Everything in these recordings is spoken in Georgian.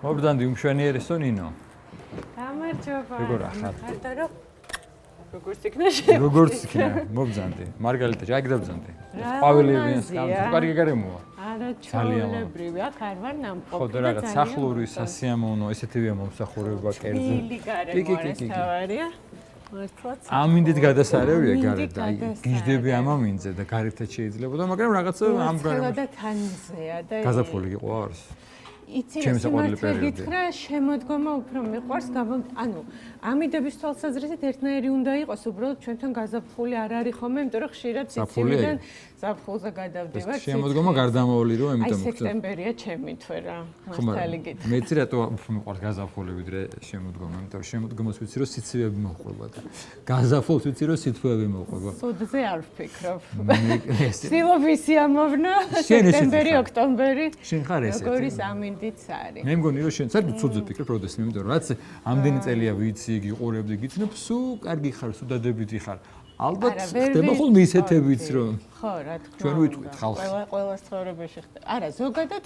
მობრძანდი უმშვენიერესო ნინო. გამარჯობა. როგორ ახალ? როგორც იქნება? როგორც იქნება? მობრძანდი. მარგალიტა, აი გდაბრძანდი. ყვავილებიანს კარგი გარემოა. არა, ჩაოლებრივი, აქ არ ვარ ნამყოფი. ხო და რაღაც სახლური, სასიამოვნო, ესეთივე მომსახურება კერძო. კი. მართლაც. ამინდით გადასარევია გარეთ, აი გიждები ამ ამინძე და გარეთაც შეიძლებოდა, მაგრამ რაღაცა ამ გარემოში. და თანზეა და გაზაფხული გიყვარს? იცი რა სიმართლე გითხრა შემოდგომა უფრო მიყვარს ანუ ამიდების თვალსაზრისით ერთნაირი უნდა იყოს უბრალოდ ჩვენთან გაზაფხული არ არის ხოლმე იმიტომ რომ ხშირად სიცივიდან ზაფხულზე გადავდივართ შემოდგომა გარდამავალი რომ ამიტომ აი სექტემბერია ჩემი თვე რა მართალი გითხრა მეც რატო მიყვარს გაზაფხული ვიდრე შემოდგომა იმიტომ რომ შემოდგომას ვიცი რომ სიცივები მოყვება და გაზაფხულს ვიცი რომ სითბოები მოყვება სუდზე არ ვფიქრობ სილოფისი ამოვნა სექტემბერი ოქტომბერი შენ ხარ ესეთი როგორი სამინდიც არის მე მგონი რომ შენ საერთოდ ცუდზე ფიქრობ როდესაც იმიტომ რომ რაც ამდენი წელია ვიცი გიყურებდი გიცნობ სუ კარგი ხარ სუ დადებითი ხარ ალბათ ხდება ხოლმე ისეთებიც რომ ხო რა თქმა უნდა ჩვენ ვიტყვით ხალხს ყველა ცხოვრებაში ხდება არა ზოგადად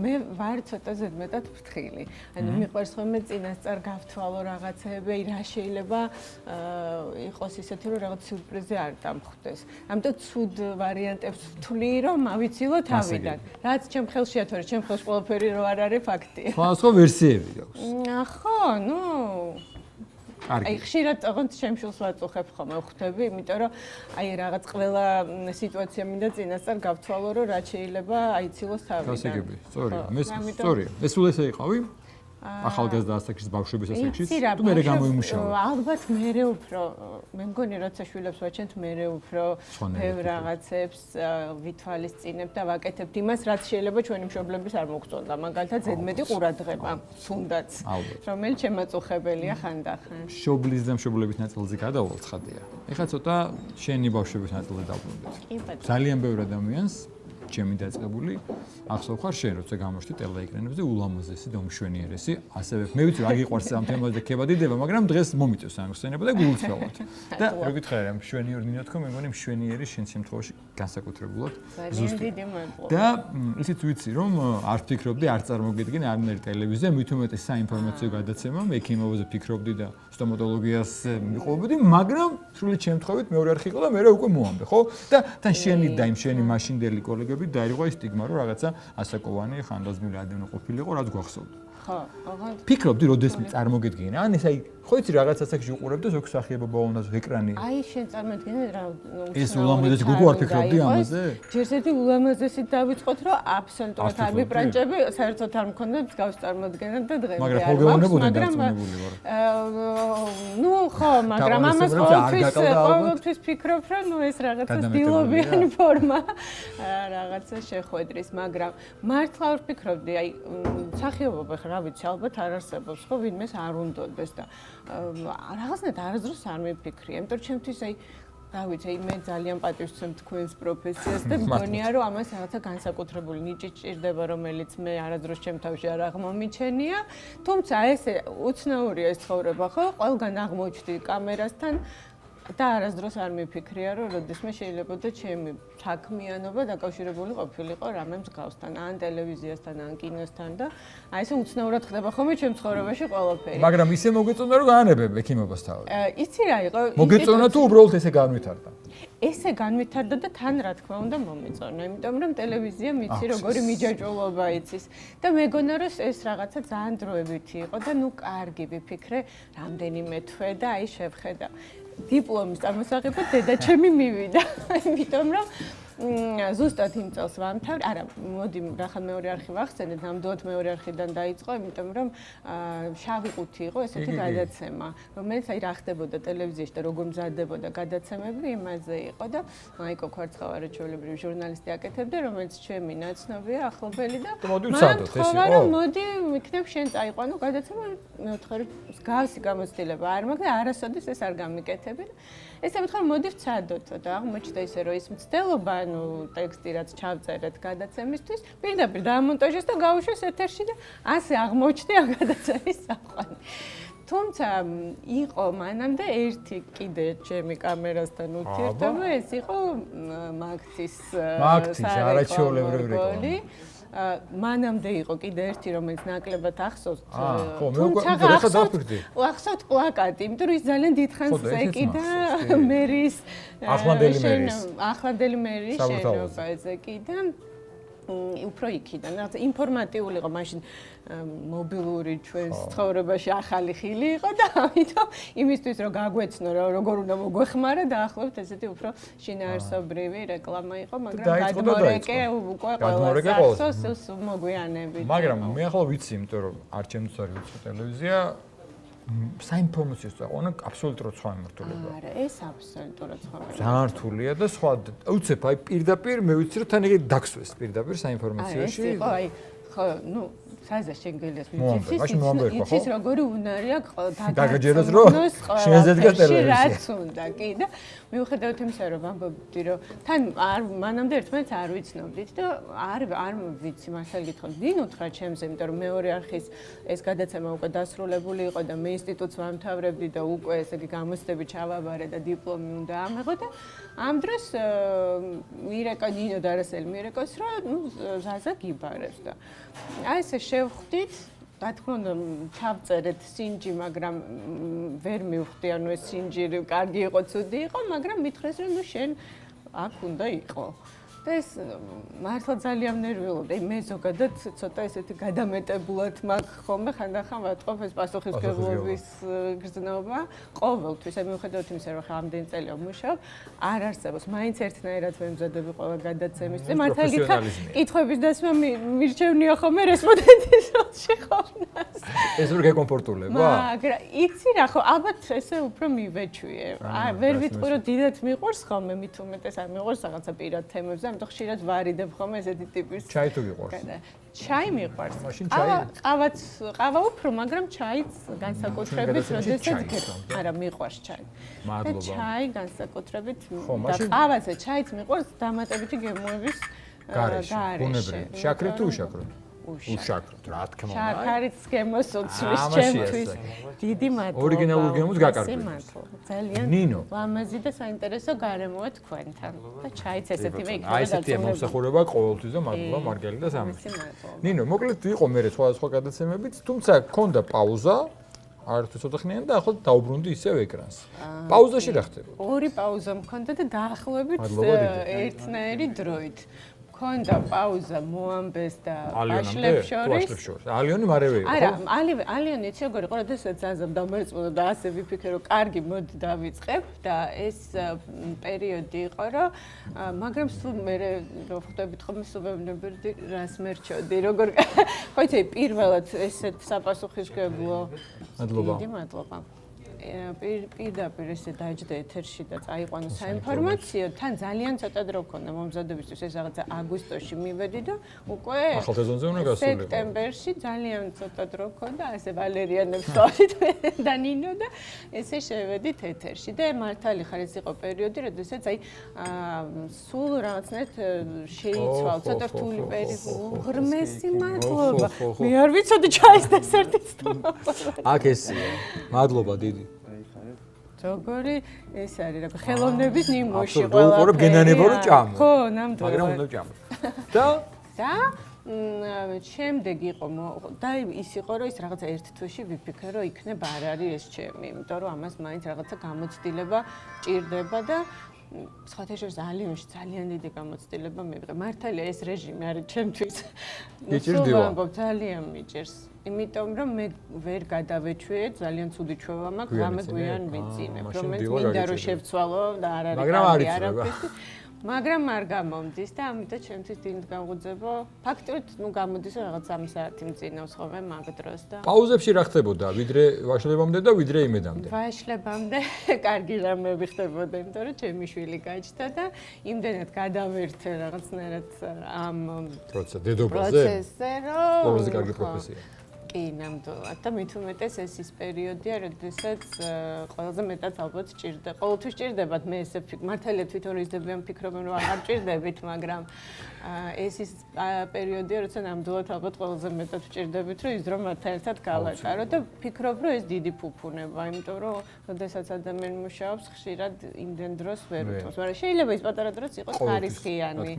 მე ვარ ცოტა ზედმეტად ფრთხილი ანუ მიყვარს ხოლმე წინასწარ გავთვალო რაღაცეები რა შეიძლება იყოს ისეთი რომ რაღაც სიურპრიზი არ დამხვდეს ამიტომ ცუდ ვარიანტებს ვთვლი რომ ავიცილო თავიდან რაც ჩემ ხელშია თორე ჩემ ხელს ყველაფერი რო არ არის ფაქტია სხვა ვერსიები გაქვს ხო ნუ აი ხშირად ოღონდ შემშულს ვაწუხებ ხოლმე ვხვდები, იმიტომ რომ აი რაღაც ყველა სიტუაცია მინდა წინასწარ გავთვალო, რომ რა შეიძლება აიცილოს თავიდან. გასაგები, სწორია. მე სწორია. ეს სულ ესე იყავი? ახალგაზრდა ასაკში, ბავშვების ასაკში. თუ მე გამოიმუშავა. ალბათ მე უფრო, მე მგონი როცა შვილებს ვაჩენთ, მე უფრო ბევრ რაღაცებს ვითვალისწინებ და ვაკეთებ იმას, რაც შეიძლება ჩვენი მშობლების არ მოგწონდა. მაგალითად, ზედმეტი ყურადღება, თუნდაც, რომელიც შემაწუხებელია ხანდახან. მშობლის და მშობლების ნაწილზე გადავალ ცხადია. ეხლა ცოტა შენი ბავშვების ნაწილზე დავბრუნდეთ. ძალიან ბევრ ადამიანს ჩემი დაწყებული ახსოვ ხარ შენ როცა გამოჩდი ტელეეკრანებზე ულამაზესი და უმშვენიერესი ასევე მე ვიცი რა გიყვარს ამ თემაზე ქებადიდება მაგრამ დღეს მომიწევს ამ ხსენება და გულწრფელად და რა გითხარი რა მშვენიერი ნინო თქო მე მგონი მშვენიერი შენ შემთხვევაში განსაკუთრებულად ზუსტი და ისიც ვიცი რომ არ ფიქრობდი არ წარმოგიდგენ არანაირი ტელევიზია მით უმეტეს საინფორმაციო გადაცემა მე ექიმობაზე ფიქრობდი და სტომატოლოგიას მიყობდი მაგრამ სრულად შემთხვევით მეორე არხი იყო და მე უკვე მოამბე ხო და თან შენი და იმ შენი მაშინდელი კოლეგები დაირღვა ის სტიგმა რომ რაღაცა ასაკოვანი ხანდაზმული ადამიანი ყოფილიყო რაც გვახსოვდა ხო ოღონდ ფიქრობდი როდესმე წარმოგედგინა ან ეს აი ხო იცი რაღაც ასაკში უყურებ და ზოგ სახიებობა უნდა ეკრანი აი შენ წარმოგედგინე რა ეს ულამაზესი გოგო არ ფიქრობდი ამაზე ჯერ ერთი ულამაზესი დავიწყოთ რომ აბსოლუტურად არ ვიბრანჭები საერთოდ არ მქონდა მსგავს წარმოდგენა და დღემდე მაგრამ ხო გეუბნებოდნენ დარწმუნებული ვარ ნუ ხო მაგრამ ამას ყოველთვის ფიქრობ რომ ნუ ეს რაღაცა დილობიანი ფორმა რაღაცა შეხვედრის მაგრამ მართლა არ ვფიქრობდი აი სახიობობა რა ვიცი ალბათ არ არსებობს ხო ვინმეს არ უნდოდეს და რაღაცნაირად არასდროს არ მიფიქრია იმიტომ რომ ჩემთვის აი რა ვიცი მე ძალიან პატივს თქვენს პროფესიას და მგონია რომ ამას რაღაცა განსაკუთრებული ნიჭი ჭირდება რომელიც მე არასდროს ჩემ თავში არ აღმომიჩენია თუმცა ეს უცნაურია ეს ცხოვრება ხო ყველგან აღმოჩნდი კამერასთან და არასდროს არ მიფიქრია რომ როდესმე შეიძლება და ჩემი საქმიანობა დაკავშირებული ყოფილიყო რამე მსგავსთან ან ტელევიზიასთან ან კინოსთან და აი ესე უცნაურად ხდება ხოლმე ჩემ ცხოვრებაში ყველაფერი მაგრამ ისე მოგეწონა რომ გაანებებ ექიმობას თავი იცი რა იყო მოგეწონა თუ უბრალოდ ესე განვითარდა ესე განვითარდა და თან რა თქმა უნდა მომეწონა იმიტომ რომ ტელევიზია მიცი როგორი მიჯაჭვულობა იცის და მეგონა რომ ეს რაღაცა ძალიან დროებითი იყო და ნუ კარგი ვიფიქრე რამდენიმე თვე და აი შევხედა დიპლომის წარმოსაღებად დედა ჩემი მივიდა იმიტომ რომ ზუსტად იმ წელს ვამთავრე არა მოდი რახან მეორე არხი ვახსენეთ ნამდვილად მეორე არხიდან დაიწყო იმიტომ რომ შავი ყუთი იყო ესეთი გადაცემა რომელიც აი რა ხდებოდა ტელევიზიაში და როგორ მზადდებოდა გადაცემები იმაზე იყო და მაიკო ქვარცხავარო ჩვეულებრივი ჟურნალისტი აკეთებდა რომელიც ჩემი ნაცნობია ახლობელი და მოდით ეს იყო მოდი ვიქნებ შენ წაიყვანო გადაცემა მე ვთქვი მსგავსი გამოცდილება არ მაქვს და არასოდეს ეს არ გამიკეთები ესე ვთქვი მოდი ვცადოთ და აღმოჩნდა ისე რომ ის მცდელობა ანუ ტექსტი რაც ჩავწერეთ გადაცემისთვის პირდაპირ დაამონტაჟეს და გავუშვეს ეთერში და ასე აღმოჩნდა ამ გადაცემის საყვანი თუმცა იყო მანამდე ერთი კიდე ჩემი კამერასთან ურთიერთობა ეს იყო მაგთის არაჩვეულებრივი რეკლამა მანამდე იყო კიდე ერთი რომელიც ნაკლებად ახსოვს. ხო, მე უკვე ხა დავფიქრდი. ახსოვთ პლაკატი, იმიტომ რომ ის ძალიან დიდხანს ეკიდა მერის ახლანდელი მერის შენობა ეკიდა. უფრო იქიდან, რაღაც ინფორმატიული იყო მაშინ მობილური ჩვენს ცხოვრებაში ახალი ხილი იყო და ამიტომ იმისთვის რომ გაგვეცნო როგორ უნდა მოგვეხმარა დაახლოებით ესეთი უფრო შინაარსობრივი რეკლამა იყო, მაგრამ გადმორეკე უკვე ყველას მოგვიანებით. მაგრამ მე ახლა ვიცი, იმიტომ რომ არჩევნებს არ ვიცი ტელევიზია საინფორმაციო სწავლა აბსოლუტურად სხვა მიმართულება. არა, ეს აბსოლუტურად სხვა. ძალიან რთულია და სხვა. უცებ აი პირდაპირ მე ვიცი რომ თან იგი დაქსვეს პირდაპირ საინფორმაციოში. ეს იყო აი ხო, ნუ საზა შეგელიას ვიცის როგორი უნარი აქვს დაგაჯეროს რომ შენზე დგას ტელევიზია. რაც უნდა კი და მიუხედავად იმისა რომ ამბობდი რომ თან არ მანამდე ერთმანეთს არ ვიცნობდით და არ ვიცი მართალი გითხრათ ვინ უთხრა ჩემზე იმიტომ რომ მეორე არხის ეს გადაცემა უკვე დასრულებული იყო და მე ინსტიტუტს ვამთავრებდი და უკვე ესე იგი გამოცდები ჩავაბარე და დიპლომი უნდა ამეღო და ამ დროს მირეკა ნინო დარასელი მირეკოს რომ ნუ ზაზა გიბარებს და აი ესე შევხვდით რა თქმა უნდა ჩავწერეთ სინჯი მაგრამ ვერ მივხვდი ანუ ეს სინჯი კარგი იყო ცუდი იყო მაგრამ მითხრეს რომ ნუ შენ აქ უნდა იყო და ეს მართლა ძალიან ნერვიულობდა მე ზოგადად ცოტა ესეთი გადამეტებულად მაქვს ხოლმე ხანდახან ვატყობ ეს პასუხისმგებლობის გრძნობა ყოველთვის აი მიუხედავად იმისა რომ ხა ამდენი წელი ვმუშაობ არ არსებობს მაინც ერთნაირად ვემზადები ყველა გადაცემის წინ მართალი გითხრა კითხვების დასმა მირჩევნია ხოლმე რესპონდენტის როლში ხოვნას ეს რო გეკომფორტულება მაგრამ იცი რა ხო ალბათ ესე უფრო მივეჩვიე ვერ ვიტყვი რომ დიდად მიყვარს ხოლმე მით უმეტეს არ მიყვარს რაღაცა პირად თემებზე ამიტომ ხშირად ვარიდებ ხოლმე ესეთი ტიპის ჩაი თუ გიყვარს ჩაი მიყვარს მაშინ ჩაი ყავა უფრო მაგრამ ჩაიც განსაკუთრებით როდესაც არა მიყვარს ჩაი და ჩაი განსაკუთრებით და ყავაზე ჩაიც მიყვარს დამატებითი გემოების გარეშე შაქრი თუ უშაქრო უშაქროთ რა თქმა უნდა შაქარიც გემოს უცვლის ჩემთვის დიდი მადლობა ორიგინალურ გემოს გაკარგვეს ძალიან ნინო ლამაზი და საინტერესო გარემოა თქვენთან და ჩაიც ესეთივე იქნება აი ესეთი მომსახურება ყოველთვის და მადლობა მარგელი და სამი ნინო მოკლედ იყო მე სხვა გადაცემებით თუმცა გქონდა პაუზა არც ცოტა ხნიანი და ახლა დაუბრუნდი ისევ ეკრანს პაუზაში რა ხდება ორი პაუზა მქონდა და დაახლოებით ერთნაირი დროით ქონდა პაუზა მოამბეს და აშლებს შორის. ალიონი მარევე იყო. არა, ალიონი იცი როგორ იყო, როდესაც ზაზამ დამერწმუნა და ასე ვიფიქრე რომ კარგი მოდი დავიწყებ და ეს პერიოდი იყო რომ მაგრამ სულ მე რო ხვდებით ხოლმე სუბებნებიდი რას მერჩოდი, როგორ ხო იცი პირველად ესეთ საპასუხისმგებლო მადლობა. დიდი მადლობა. პირდაპირ ესე დაიჯდა ეთერში და წაიყვანა საინფორმაციო თან ძალიან ცოტა დრო ქონდა მომზადებისთვის ეს რაღაცა აგვისტოში მივედი და უკვე ახალ სეზონზე უნდა გასულიყო სექტემბერში ძალიან ცოტა დრო ქონდა ესე ვალერიანებს ვთქვით და ნინო და ესე შევედით ეთერში და მართალი ხარ ეს იყო პერიოდი როდესაც აი სულ რაღაცნაირად შეიცვალა ცოტა რთული პერიოდი ღრმესი მადლობა მე არ ვიცოდი ჩაის დესერტიც აქ ესია მადლობა დიდი როგორი ეს არის რა ხელოვნების ნიმუში ყველა უყურებ გენანება რო ჭამო ხო ნამდვილად მაგრამ უნდა ჭამო და შემდეგ იყო და ის იყო რომ ის რაღაცა ერთ თვეში ვიფიქრე რომ იქნებ არ არის ეს ჩემი იმიტომ რომ ამას მაინც რაღაცა გამოცდილება ჭირდება და სხვათა შორის ალიონში ძალიან დიდი გამოცდილება მივიღე მართალია ეს რეჟიმი არის ჩემთვის მიჭირდება ძალიან მიჭირს იმიტომ რომ მე ვერ გადავეჩვიე ძალიან ცუდი ჩვევა მაქვს რამე გვიან ვიწინებ რომელიც მინდა რომ შევცვალო და არ არის არაფერი მაგრამ არ გამომდის და ამიტომ ჩემთვის დიდ გაუძებო ფაქტობრივად ნუ გამოდის რაღაც 3 საათი მძინავს ხოლმე მაგ დროს და პაუზებში რა ხდებოდა ვიდრე ვაშლებამდე და ვიდრე იმედამდე ვაშლებამდე კარგი რამები ხდებოდა იმიტომ რომ ჩემი შვილი გაჩნდა და იმდენად გადავერთე რაღაცნაირად ამ პროცესზე რომ ყველაზე კარგი პროფესია კი, ნამდვილად და მით უმეტეს ეს ის პერიოდია, როდესაც ყველაზე მეტად ალბათ ჭირდება. ყოველთვის ჭირდებათ მე ესე მართალია თვითონ იზრდებიან ფიქრობენ რომ აღარ ჭირდებით, მაგრამ ეს ის პერიოდია, როცა ნამდვილად ალბათ ყველაზე მეტად ჭირდებით, რომ იზრო მათთან ერთად გავაკარო და ფიქრობ რომ ეს დიდი ფუფუნება, იმიტომ რომ როდესაც ადამიანი მუშაობს, ხშირად იმდენ დროს ვერ უთავს, მაგრამ შეიძლება ის პატარა დროც იყოს ხარისხიანი.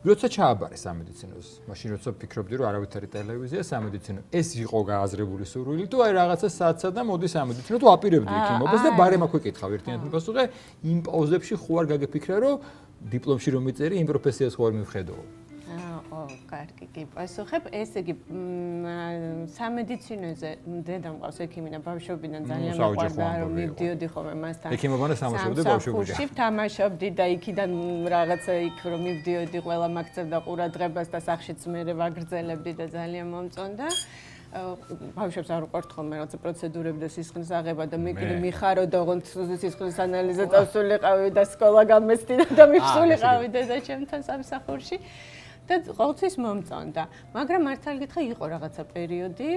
როცა ჩააბარე სამედიცინოს, მაშინ როცა ფიქრობდი რომ არავითარი ტელევიზია სამედიცინო, ეს იყო გააზრებული სურვილი თუ აი რაღაცა საათსა და მოდი სამედიცინო თუ აპირებდი ექიმობას და ბარემ აქვე კითხავ ერთიანად პასუხი, იმ პაუზებში ხო არ გაგეფიქრა რომ დიპლომში რომ მიწერი იმ პროფესიას ხო არ მივხედო? კარგი, კი, პასუხებ. ესე იგი, სამედიცინოზე დედამ ყავს ექიმი და ბავშვობიდან ძალიან მეყვარდა რომ მივდიოდი ხოლმე მასთან. ექიმობანა თამაშობდი ბავშვობიდან. თამაშობდი და იქიდან რაღაცა იქ რომ მივდიოდი, ყველა მაგწევდა ყურადღებას და სახშიც მე ვაგრძელებდი და ძალიან მომწონდა. ბავშვებს არ უყვართ ხოლმე რაღაცა პროცედურები და სისხლის აღება და მე კიდე მიხაროდა ოღონდ სისხლის ანალიზზე წავსულიყავი და სკოლა გამესტინა და მივსულიყავი დედაჩემთან სამსახურში. და ყოველთვის მომწონდა, მაგრამ მართალი გითხრა იყო რაღაცა პერიოდი,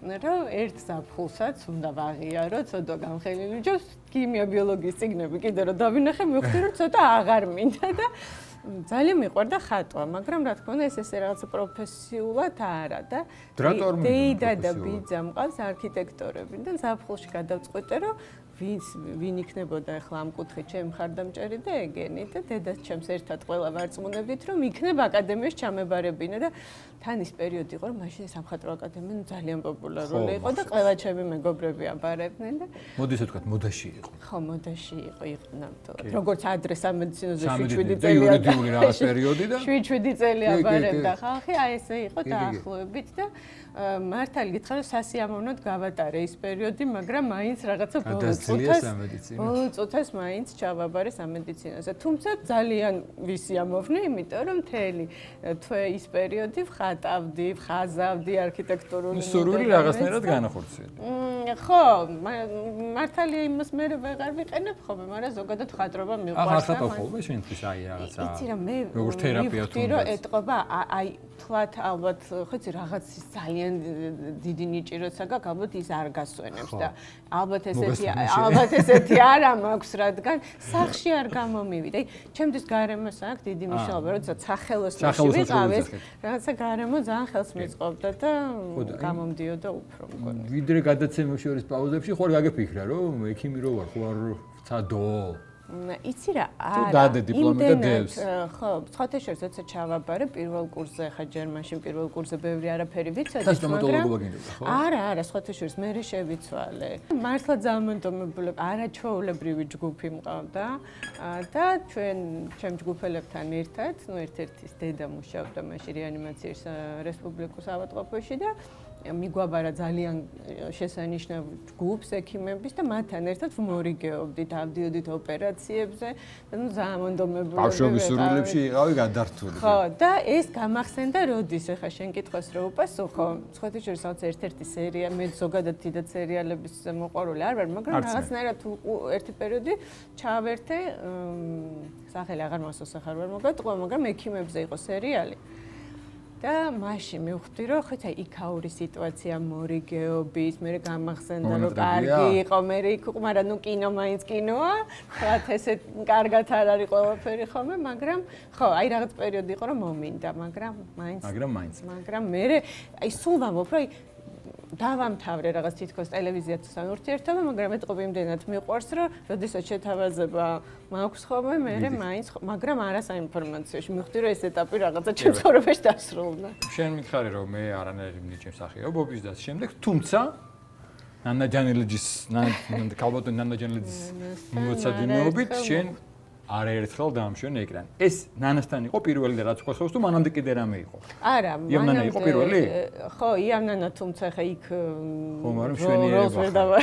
რომ ერთ ზაფხულსაც უნდა ვაღიარო, ცოტა გამხელილი ჯობს, ქიმია, ბიოლოგიის წიგნები კიდე რომ დავინახე, მივხვდი რომ ცოტა აღარ მინდა და ძალიან მიყვარდა ხატვა, მაგრამ რა თქმა უნდა ეს რაღაცა პროფესიულად არა და დეიდა და ბიძა მყავს არქიტექტორები და ზაფხულში გადავწყვიტე რომ ვინ იქნებოდა ახლა ამ კუთხით ჩემი მხარდამჭერი და ეგენი და დედას ჩემს ერთად ყველა ვარწმუნებდით რომ იქნება აკადემიაში ჩამებარებინა და თან ის პერიოდი იყო რომ მაშინ სამხატვრო აკადემია ძალიან პოპულარული იყო და ყველა ჩემი მეგობრები აბარებდნენ და მოდი ესე ვთქვათ მოდაში იყო ხო მოდაში იყო ნამდვილად როგორც ადრე სამედიცინოზე 7 წელი იურიდიული რაღაც პერიოდი და 7 წელი აბარებდა ხალხი აი ესე იყო დაახლოებით და მართალი გითხრა რომ სასიამოვნოდ გავატარე ის პერიოდი მაგრამ მაინც რაღაცა ბოლო წუთას მაინც ჩავაბარე სამედიცინოზე თუმცა ძალიან ვისიამოვნე იმიტომ რომ მთელი თვე ის პერიოდი ვხატავდი ვხაზავდი არქიტექტურული სურვილი რაღაცნაირად განახორციელა ხო მართალია იმას მე ვეღარ ვიყენებ ხოლმე მაგრამ ზოგადად ხატრობა მიყვარს ახლა ხატავ ხოლმე შენთვის აი რაღაცა იცი რა მე როგორც თერაპია თუნდაც ეტყობა აი თვათ ალბათ ხო იცი რაღაც ძალიან დიდი ნიჭი როცა გაქვს ალბათ ის არ გასვენებს და ალბათ ესეთი არა მაქვს რადგან სახში არ გამომივიდა. აი ჩემთვის გარემოს აქვს დიდი მნიშვნელობა, როცა სახელოსნოში ვიყავეს, რაღაცა გარემო ძალიან ხელს მიწყობდა და გამომდიოდა უფრო მგონი. ვიდრე გადაცემებში შორის პაუზებში ხო არ გაგეფიქრა რომ ექიმი რო ვარ, ხო არ ვცადო? იცი რა, არა. თუ დადე დიპლომი და დევს. ხო, სხვათა შორის როცა ჩავაბარე პირველ კურსზე, ხა ჯერ მაშინ პირველ კურსზე ბევრი არაფერი ვიცოდი, მაგრამ არა, სხვათა შორის მე შევიცვალე. მართლა ძალიან მომდომებული, არაჩვეულებრივი ჯგუფი მყავდა და ჩემ ჯგუფელებთან ერთად, ერთ-ერთის დედა მუშაობდა მაშინ რეანიმაციის რესპუბლიკურ ავადმყოფოში და მიგვაბარა ძალიან შესანიშნავ ჯგუფს ექიმების და მათთან ერთად ვმორიგეობდით, ავდიოდით ოპერაციებზე და ნუ ძალიან მომდომებული. ბავშვობის სურვილებში იყავი გადართული. ხო, და ეს გამახსენდა როდის, ეხლა შენ კითხავს რა უპასუხო, სხვათა შორის რაღაც ერთ-ერთი სერია, მე ზოგადად დიდად სერიალების მოყვარული არ ვარ, მაგრამ რაღაცნაირად ერთი პერიოდი ჩავერთე, სახელი აღარ მახსოვს ახლა ვარ მოგატყვა, მაგრამ ექიმებზე იყო სერიალი. და მაშინ მივხვდი რომ ხო იცი იქაური სიტუაცია მორიგეობის, მე გამახსენდა რომ კარგი იყო, მე იქ მაგრამ ნუ კინო მაინც კინოა, ხათ ესე კარგად არ არის ყველაფერი ხოლმე, მაგრამ ხო, აი რაღაც პერიოდი იყო რომ მომინდა, მაგრამ მე აი სულ ვამბობ რომ დავამთავრე რაღაც თითქოს ტელევიზიასთან ურთიერთობა, მაგრამ ეტყობ იმდენად მიყვარს, რომ როდესაც შეთავაზება მაქვს ხოლმე, მე მაინც, მაგრამ არა საინფორმაციოში. მივხვდი, რომ ეს ეტაპი რაღაცა ჩემ ცხოვრებაში დასრულდა. შენ მითხარი, რომ მე არანაირი ნიშნი მსახიობობის და შემდეგ, თუმცა ნანა ჯანელიძის, ალბათ ნანა ჯანელიძის მოცადინეობით შენ არაერთხელ დაამშვენ ეკრანი. ეს ნანასთან იყო პირველი და რაც ხოსავს თუ მანამდე კიდე რამე იყო? არა, იამნანა იყო პირველი? ხო, იამნანა თუმცა ხა იქ ხომარ მშვენიერება.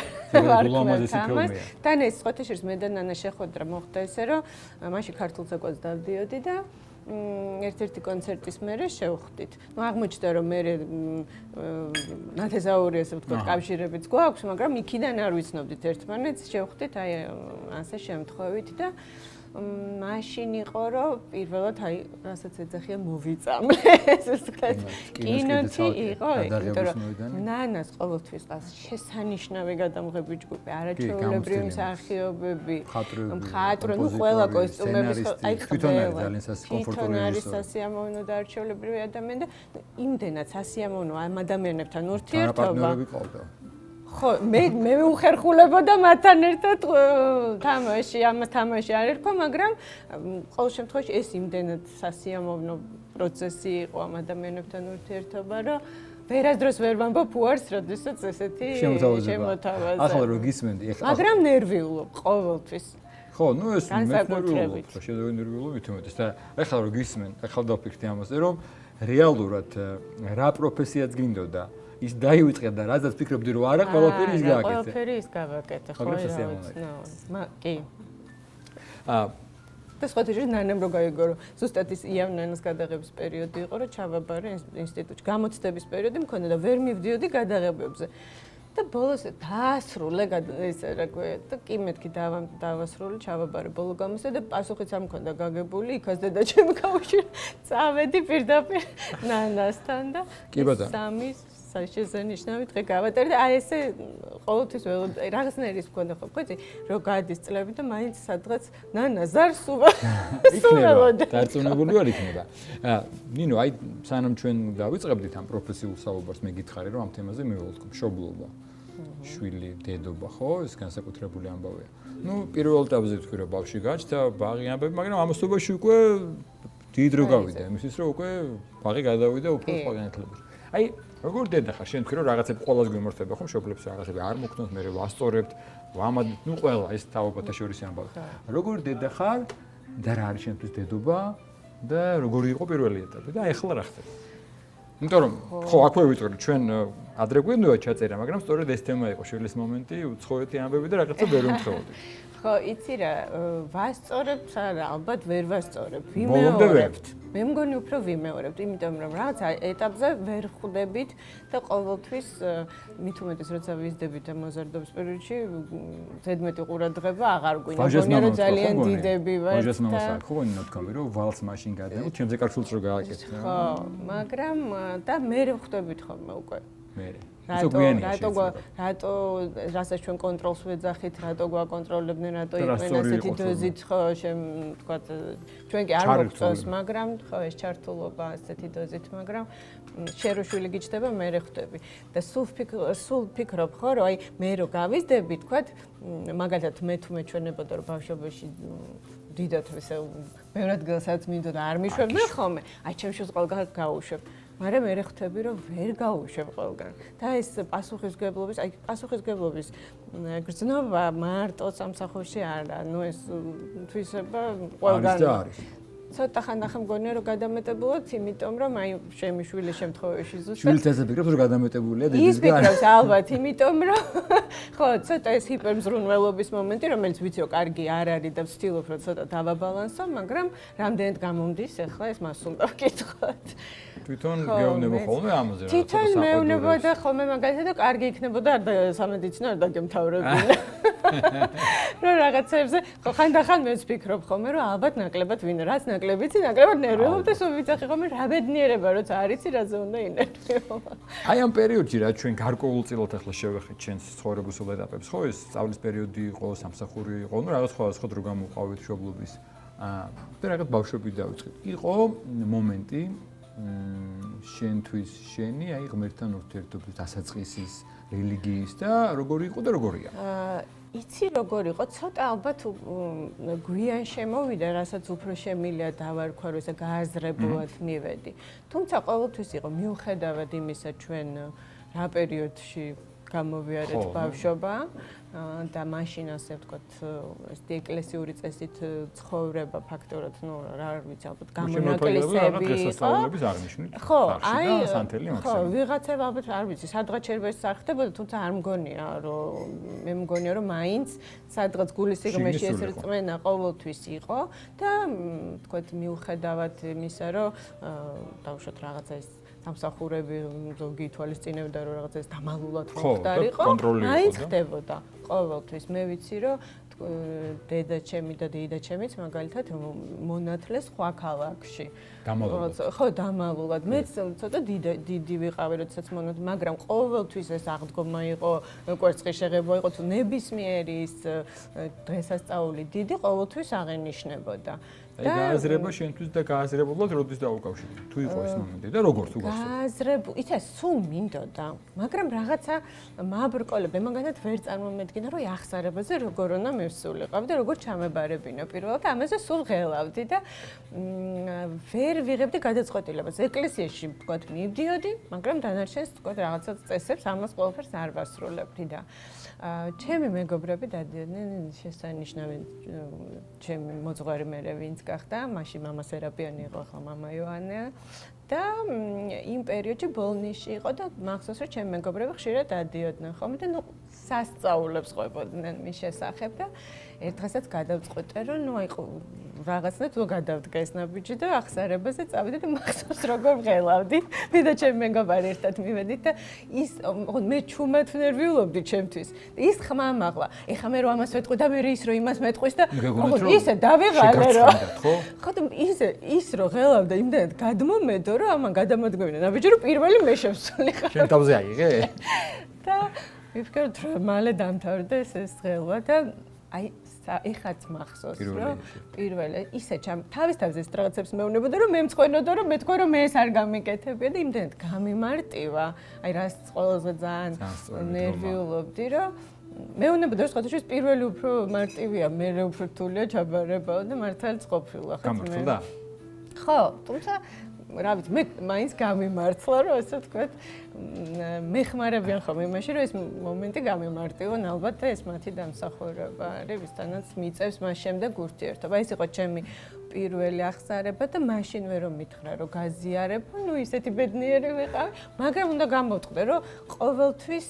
გულამაზესი ფილმია. თან ეს სხვათა შორის მე და ნანა შეხვედრა მოხდა ესე რომ მაშინ ქართულ ცეკვას დავდიოდი და ერთ-ერთი კონცერტის მერე შევხვდით. ნუ აღმოჩნდა რომ მე ნათესაური ესე ვთქვათ კავშირებიც გვაქვს, მაგრამ იქიდან არ ვიცნობდით ერთმანეთს, შევხვდით აი ასე შემთხვევით და მაშინ იყო რომ პირველად აი რასაც ეძახიან მოვიწამლე ესე ვთქვათ კინოთი იყო იმიტომ რომ ნანას ყოველთვის ყავს შესანიშნავი გადამღები ჯგუფი არაჩვეულებრივი მსახიობები მხატვრები ნუ ყველა კოსტუმების აი თვითონ არის სასიამოვნო და არაჩვეულებრივი ადამიანი და იმდენად სასიამოვნო ამ ადამიანებთან ურთიერთობა ხო, მე უხერხულებოდა მათთან ერთად თამაში, ამ თამაში არ ერქვა, მაგრამ ყოველ შემთხვევაში ეს იმდენად სასიამოვნო პროცესი იყო ამ ადამიანებთან ურთიერთობა, რომ ვერასდროს ვერ ვამბობ უარს, როდესაც ესეთი შემოთავაზება. ახლა რო გისმენდი, მაგრამ ნერვიულობ ყოველთვის. ხო, ნუ ეს ნერვიულობ, შედევენერვიულობ თუმცა და ახლა რო გისმენ, ახლა დავფიქრდი ამაზე, რომ რეალურად რა პროფესიაც გინდოდა ის დაივიწყე და რაზეც ფიქრობდი რომ არა, ყველაფერი ის გააკეთე. ყველაფერი ის გავაკეთე, ხო, კი. და სხვათა ნანამ რო გაიგო რომ ზუსტად ის იავნანას გადაღების პერიოდი იყო, რომ ჩავაბარე ინსტიტუტში. გამოცდების პერიოდი მქონდა და ვერ მივდიოდი გადაღებებზე. და ბოლოს დაასრულე ეს რა ქვია და კი მეთქი დავასრულე ჩავაბარე ბოლო გამოსდა და პასუხიც არ მქონდა გაგებული იქაც დედაჩემ გავუშვი წავედი პირდაპირ ნანასთან და სამი შესანიშნავი დღე გავატარე და აი ესე ყოველთვის რაღაცნაირი ის მქონდა ხო ხოიცი რომ გადის წლები და მაინც სადღაც ნანა ზარსუვა იქნება დარწმუნებული ვარ იქნება ნინო აი სანამ ჩვენ დავიწყებდით ამ პროფესიულ საუბარს მე გითხარი რომ ამ თემაზე მეველთქო მშობლობა შვილი დედობა ხო ეს განსაკუთრებული ამბავია ნუ პირველ ეტაპზე ვთქვი რომ ბავშვი გაჩნდა ბაღი ამბები მაგრამ ამასობაში უკვე დიდ რო გავიდა იმისთვის რომ უკვე ბაღი გადავიდა უფრო სხვა განათლებაში აი როგორ დედა ხარ შენ თქვი რომ რაღაცები ყოველას გვიმართება ხო მშობლებს რაღაცები არ მოგქნოთ მე ვასწორებთ ვამად ნუ ყველა ეს თავობათა შორის ამბავი როგორ დედა ხარ და რა არის შენთვის დედობა და როგორი იყო პირველი ეტაპი და ეხლა რა ხდება იმიტომ რომ ხო აქვე ვიტყვი ჩვენ ადრე გვინდოდა ჩაწერა მაგრამ სწორედ ეს თემა იყო შვილის მომენტი უცხოეთი ამბები და რაღაცა ვერ ვიმთხოვდი ხო იცი რა ვასწორებთ არა ალბათ ვერ ვასწორებ ვიმეორებთ მე მგონი უფრო ვიმეორებთ იმიტომ რომ რაღაც ეტაპზე ვერ ხვდებით და ყოველთვის მით უმეტეს როცა ვიზდებით მოზარდობის პერიოდში ზედმეტი ყურადღება აღარ გვინდა მგონია რომ ძალიან დიდები ვართ ვაჟას მამას აქვს ხო ნათქვამი რომ ვალს მაშინ გადავიდე ჩემზე კარგულს რო გააკეთე ხო მაგრამ და მე ხვდებით ხოლმე უკვე მე რატო რასაც ჩვენ კონტროლს ვეძახით, რატო გვაკონტროლებდნენ, რატო იყვნენ ასეთი დოზით, ხო, თქვა ჩვენ კი არ მოგწონს, მაგრამ ხო ეს ჩართულობა ასეთი დოზით, მაგრამ შენ რო შვილი გიჩდება, მე ხვდები. და სულ ფიქრობ ხო, რომ აი მე რო გავიზდები, თქვა მაგალითად მე თუ მეჩვენებოდა რომ ბავშვობაში დიდად ესე ბევრ ადგილსაც მინდოდა არ მიშვებდნენ ხოლმე, აი ჩემ შვილს ყველგან გავუშვებ. მაგრამ მე ხვდები რომ ვერ გავუშვებ ყველგან და ეს პასუხისგებლობის გრძნობა მარტო სამსახურში არა ნუ ეს თვისება ყველგან არის ცოტა ხანახა მგონია რომ გადამეტებულად იმიტომ რომ აი ჩემი შვილის შემთხვევაში ზუსტად შვილიც ესე ფიქრობს რომ გადამეტებულია დედისგან ის ფიქრობს ალბათ იმიტომ რომ ხო ცოტა ეს ჰიპერმზრუნველობის მომენტი რომელიც ვიცი რომ კარგი არ არის და ვცდილობ რომ ცოტა დავაბალანსო მაგრამ რამდენად გამომდის ახლა ეს მას უნდა ვკითხოთ თვითონ გეუბნება ხოლმე ამაზე რა თვითონ მეუბნებოდა ხოლმე მაგალითად და კარგი იქნებოდა სამედიცინო არ დაგემთავრებინა რომ რაღაცებზე ხო ხანდახან მეც ვფიქრობ ხოლმე რომ ალბათ ნაკლებად ვინ რაც ნაკლებიცი ნაკლებად ნერვიულობ და სულ ვიცახი ხოლმე რა ბედნიერება როცა არიცი რაზე უნდა ინერვიულობა აი ამ პერიოდში რა ჩვენ გარკვეულწილად ახლა შევეხეთ ჩვენს ცხოვრებულ ეტაპებს ხო ეს სწავლის პერიოდი იყო სამსახური იყო ნუ რაღაც სხვა დრო გამოყავით მშობლობის და რაღაც ბავშვები დავიწყეთ იყო მომენტი შენთვის შენი აი ღმერთთან ურთიერთობის დასაწყისის რელიგიის და როგორი იყო და როგორია იცი როგორ იყო ცოტა ალბათ გვიან შემოვიდა რასაც უფრო შემილია დავარქვა რომ ესე გააზრებულად მივედი თუმცა ყოველთვის იყო მიუხედავად იმისა ჩვენ რა პერიოდში გამოვიარეთ ბავშვობა და მაშინ ასე ვთქვათ ეს ეკლესიური წესით ცხოვრება ფაქტურად ნუ რა ვიცი ალბათ გამონაკლისები იყო ხო აი ხო ვიღაცება ალბათ არ ვიცი სადღაც შეიძლება ეს სახდებოდა თუმცა არ მგონია რომ მე მგონია რომ მაინც სადღაც გულის სიღრმეში ეს რწმენა ყოველთვის იყო და ვთქვათ მიუხედავად იმისა რომ დავუშვათ რაღაცა ეს სამსახურები ზოგი ითვალისწინებდა რომ რაღაცა ეს დამალულად მომხდარიყო მაინც ხდებოდა ყოველთვის მე ვიცი რომ დედაჩემი და დეიდაჩემიც მაგალითად მონათლეს სხვა ქალაქში ხო დამალულად მეც ცოტა დიდი ვიყავი როდესაც მონათლე მაგრამ ყოველთვის ეს აღდგომა იყო კვერცხის შეღება იყო თუ ნებისმიერი ის დღესასწაული დიდი ყოველთვის აღენიშნებოდა აი გააზრება შენთვის და გააზრებულად როდის დაუკავშირდი? თუ იყო ეს მომენტი და როგორც უგახსოვს? იცი სულ მინდოდა, მაგრამ რაღაცა მააბრკოლებ, მაგალითად ვერ წარმომედგინა, რომ ახსარებაზე როგორ უნდა მივსულიყავ და როგორ ჩამებარებინა პირველად, ამაზე სულ ღელავდი და ვერ ვიღებდი გადაწყვეტილებას. ეკლესიაში ვთქვათ, მივდიოდი, მაგრამ დანარჩენს ვთქვათ, რაღაცა წესებს ამას ყველაფერს არ ვასრულებდი და ჩემი მეგობრები დადიოდნენ შესანიშნავი ჩემი მოძღვარი მერე ვინც გახდა, მაშინ მამა სერაპიანი იყო, ახლა მამა იოანე და იმ პერიოდში ბოლნიში იყო და მახსოვს რომ ჩემი მეგობრები ხშირად დადიოდნენ ხოლმე და სასწაულებს ყვებოდნენ მის შესახებ და ერთ დღესაც გადავწყვიტე რომ აი რაღაცნაირად თუ გადავდგა ეს ნაბიჯი და ახსარებაზე წავიდე და მახსოვს როგორ ვღელავდი მე და ჩემი მეგობარი ერთად მივედით და ის მე ჩუმად ნერვიულობდი ჩემთვის ის ხმამაღლა ეხლა მე რომ ამას ვეთყვი და მე ის რომ იმას მეტყვის და ისე დავიღალე რომ ხო და ის რომ ღელავდა იმდენად გადმომედო რომ ამან გადამოდგებინა ნაბიჯი რომ პირველი მე შევსულიყავ შენ თავზე აიღე და ვიფიქრე რომ მალე დამთავრდა ეს ღელვა და აი ეხაც მახსოვს რომ პირველი ისე თავის თავზე რაღაცებს მეუბნებოდა რომ მე მწყვენოდა რომ მე თქვა რომ მე ეს არ გამიკეთებია და იმდენად გამიმარტივა აი რაც ყველაზე ძალიან ნერვიულობდი რომ მეუბნებოდა რომ სხვათაშორის პირველი უფრო მარტივია მე უფრო რთულია ჩაბარებაო და მართალიც ყოფილა გამართლდა ხო თუმცა რა ვიცი მე მაინც გამიმართლა რომ ასე ვთქვათ მეხმარებიან ხოლმე იმაში რომ ეს მომენტი გამიმარტივონ ალბათ და ეს მათი დამსახურება არის ვისთანაც მიწევს მას შემდეგ ურთიერთობა ეს იყო ჩემი პირველი ახსარება და მაშინვე რომ მითხრა რომ გაზიარებ ნუ ისეთი ბედნიერი ვიყავ მაგრამ უნდა გამოვწყდე რომ ყოველთვის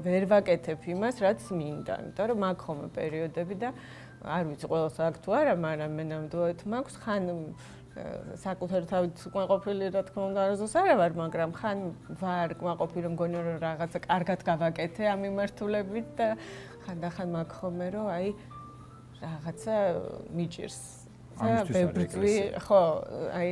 ვერ ვაკეთებ იმას რაც მინდა იმიტომ რომ მაგ ხოლმე პერიოდები და არ ვიცი ყველას აქვს თუ არა მაგრამ მე ნამდვილად მაქვს ხან საკუთარ თავით კმაყოფილი რა თქმა უნდა არასდროს არა ვარ მაგრამ ხან ვარ კმაყოფილი რომ მგონი რომ რაღაცა კარგად გავაკეთე ამ მიმართულებით და ხანდახან მაგ ხოლმე რომ აი რაღაცა მიჭირს და ბევრი ხო აი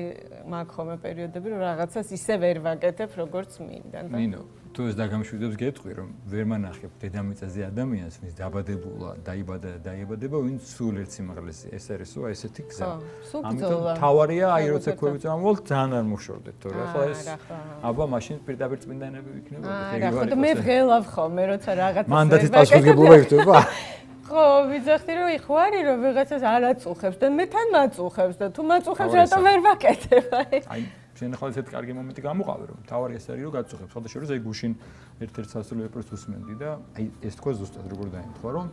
მაგ ხოლმე პერიოდები რომ რაღაცას ისე ვერ ვაკეთებ როგორც მინდა და ნინო თუ ეს დაგამშვიდებს გეტყვი რომ ვერ მანახებ დედამიწაზე ადამიანს ვინც დაბადებულა დაიბადა და დაიბადება ვინც სულ ერთ სიმაღლეზე ეს არისო აი ესეთი გზა ამიტომ თავარია აი როცა ქვევით ამბობთ ძალიან არ მოშორდეთ თორე ახლა ეს აბა მაშინ პირდაპირ წმინდანები ვიქნებოდეთ ეგ ხო და მე ვღელავ ხოლმე როცა რაღაცას მანდატის პასუხისმგებლობა ირთვება ხო ვიძახდი რომ იხوارი რომ ვიღაცას არ აწუხებს და მე თან მაწუხებს და თუ მაწუხებს რატომ ვერ ვაკეთებ აი შენ ახლა ესეთი კარგი მომენტი გამოყავე რომ თავარი ეს არის რომ გაწუხებს ხოდა შეიძლება აი გუშინ ერთ-ერთ სასულიერო პროს უსმენდი და აი ეს თქვა ზუსტად როგორ დაემთხვა რომ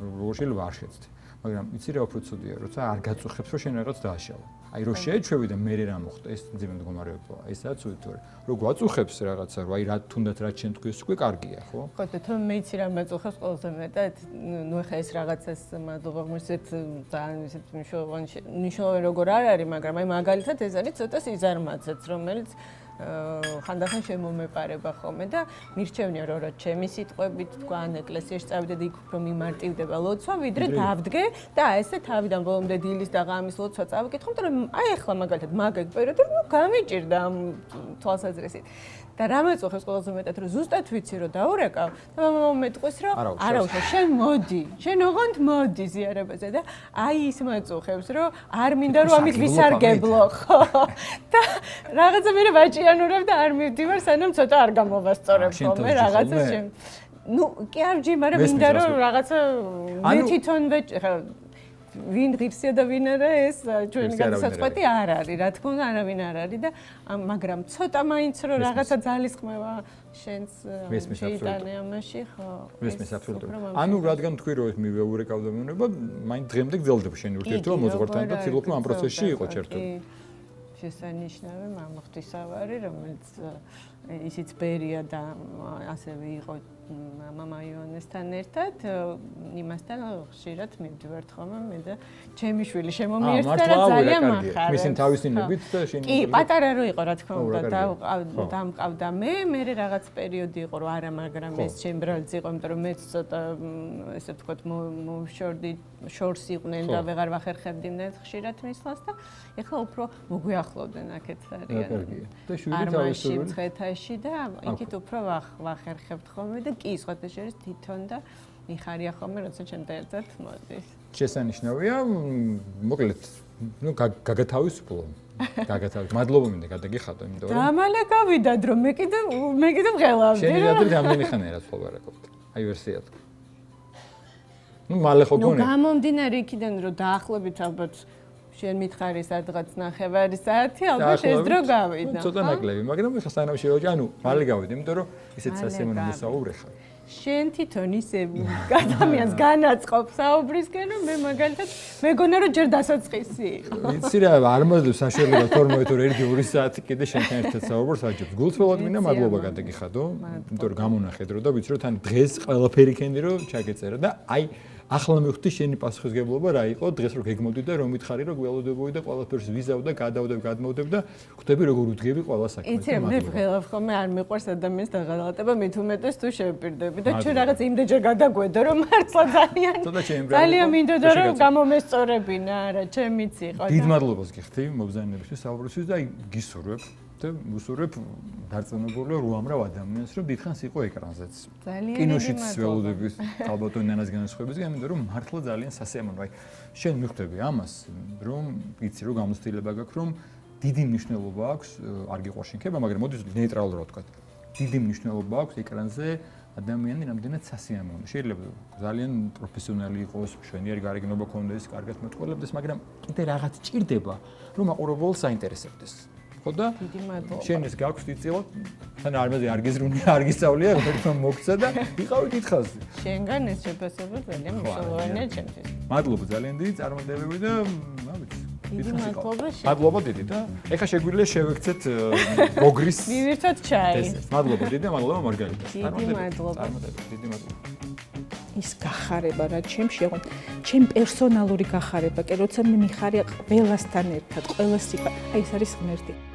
როგორ შეიძლება არ შეცდე მაგრამ იცი რა უფრო ცუდია როცა არ გაწუხებს რომ შენ რაღაც დააშალა აი რომ შეეჩვევი და მე რა მოხდა ეს ძიმე მდგომარეობაა ესაც უითორე რომ გვაწუხებს რაღაცა რომ აი რა თუნდაც რა ჩვენ თქვი ეს უკვე კარგია ხო ხო და თუ მე იცი რა მეწუხებს ყველაზე მეტად ნუ ხა ეს რაღაცას მადლობა მისეთ ძალიან ისეთ მნიშვნელოვანი როგორ არ არის მაგრამ აი მაგალითად ეს არის ცოტა სიზარმაცეც რომელიც ხანდახან შემომეპარება ხოლმე და მირჩევნია რომ ჩემი სიტყვებით თქვა ან ეკლესიაში წავიდე და იქ უფრო მიმარტივდება ლოცვა ვიდრე დავდგე და ესე თავიდან ბოლომდე დილის და ღამის ლოცვა წავიკითხო იმიტომ რომ აი ახლა მაგალითად მაგ პერიოდში ნუ გამიჭირდა ამ თვალსაზრისით და რა მეწუხებს ყველაზე მეტად რომ ზუსტად ვიცი რომ დაურეკავ და მამამ მეტყვის რომ არა უშო შენ მოდი შენ ოღონდ მოდი ზიარებაზე და აი ის მეწუხებს რომ არ მინდა რომ ამით ვისარგებლო ხო და რაღაცა მე ვაჭიანურებ და არ მივდივარ სანამ ცოტა არ გამოვასწორებ ხოლმე რაღაცა შენ ნუ კი არ ვჯი მაგრამ მინდა რომ რაღაცა მე თვითონ ვინ ღირსია და ვინ არა ეს ჩვენი გადასაწყვეტი არ არის რა თქმა უნდა არავინ არ არის და მაგრამ ცოტა მაინც რომ რაღაცა ძალისხმევა შენს შეიტანე ამაში ხო მესმის აბსოლუტურად ანუ რადგან თქვი რომ ეს მივეურეკავდა მეუბნება მაინც დღემდე გძელდება შენი ურთიერთობა მოძღვართან და ცდილობ რომ ამ პროცესში იყო ჩართული შესანიშნავი მამღვთისავარი რომელიც ისიც ბერია და ასევე იყო მამა იოანესთან ერთად იმასთან ხშირად მივდივართ ხოლმე მე და ჩემი შვილი შემომიერთდა და ძალიან მახარებს. მისინ თავისინებით და შენ კი, პატარა რო იყო რა თქმა უნდა დამყავდა მე რაღაც პერიოდი იყო რომ არა მაგრამ ეს ჩემ ბრალიც იყო იმიტომ რომ მეც ცოტა ესე ვთქვათ მოვშორდი შორს იყვნენ და ვეღარ ვახერხებდიმდეთ ხშირად მისვლას და ეხლა უფრო მოგვიახლოვდნენ აქეთ არიან. და შვილი თავისუფლად სიყვარულში და იქით უფრო ვახერხებთ ხოლმე და კი სხვათა შორის თვითონ და მიხარია ხოლმე როცა ჩემთან ერთად მოდის. შესანიშნავია, მოკლედ, გაგათავისუფლო. მადლობა მინდა გადაგიხადო, იმიტომ რომ დამალე გავიდად რომ მე კიდე ვღელავდი. შენი რადრით ამდენი ხანი რაც ვხობარაკობთ. აი ვერსია თქვა. მალე ხო გონე. გამომდინარე იქიდან რომ დაახლოებით ალბათ შენ მითხარი სადღაც 9:00 საათი, ალბათ ეს დრო გავიდა. ცოტა ნაკლები, მაგრამ ეხლა სანამ შევაჯი, მალე გავიდე, იმიტომ რომ ისეთ სასიამოვნო მოსაუბრე ხარ. შენ თვითონ ისე ადამიანს განაწყობ საუბრისკენ, რომ მე მაგალითად მეგონა რომ ჯერ დასაწყისი იყო. იცი რა, არ მაძლევს საშუალება 12 თუ 1-2 საათი კიდე შენთან ერთად საუბრს აჯობს. გულწრფელად მინდა მადლობა გადაგიხადო, იმიტომ რომ გამონახე დრო და ვიცი რომ თან დღეს ყველაფერი ქენდი რომ ჩაგეწერა და აი ახლა მივხვდი შენი პასუხისგებლობა რა იყო დღეს რო გეგმოდი და რომ მითხარი რომ გველოდებოდი და ყველაფერს ვიზავ და გადავდებ გადმოვდებ და ხვდები როგორ უდგები ყველა საქმეს. იცი მე ვღელავ ხოლმე არ მიყვარს ადამიანის დაღალატება მით უმეტეს თუ შევპირდები და ჩვენ რაღაც იმდენჯერ გადაგვედო რომ მართლა ძალიან მინდოდა რომ გამომესწორებინა არა ჩემიც იყო და დიდ მადლობას გიხდი მობზანებისთვის საუბრისთვის და გისურვებ და ვუსურვებ დარწმუნებული 8 ადამიანს რომ დიდხანს იყო ეკრანზეც. კინოშიც ველოდების ალბათ ნანას განსხვავებისგან, იმიტომ რომ მართლა ძალიან სასიამოვნო. აი შენ მიხვდები ამას, რომ იცი რომ გამოცდილება გაქვს, რომ დიდი მნიშვნელობა აქვს, არ გიყვარს შინქება, მაგრამ მოდი ნეიტრალურად ვთქვა. დიდი მნიშვნელობა აქვს ეკრანზე ადამიანი რამდენად სასიამოვნო. შეიძლება ძალიან პროფესიონალი იყოს, მშვენიერი გარეგნობა ქონდეს, კარგად მეტყველებდეს, მაგრამ კიდე რაღაც ჭირდება, რომ აყურებელს საინტერესებდეს. ხო და შენ ეს გაქვს იწილოთ თან არ გიზრუნი არ გისწავლია ერთმა მოგცა და იყავი კითხავსი შენგან ეს შეფასება ძალიან მნიშვნელოვანია ჩემთვის მადლობა ძალიან დიდი წარმატებები და დიდი მადლობა მადლობა დიდი და ეხა შეგვიძლია შევექცეთ მოგრის მივირთოთ ჩაი მადლობა დიდი მადლობა მარგარიტა დიდი მადლობა დიდი მადლობა ის გახარება რა ჩემ პერსონალური გახარება კი როცა მე მიხარია ყველასთან ერთად ყველა სიყვარული აი ეს არის ღმერთი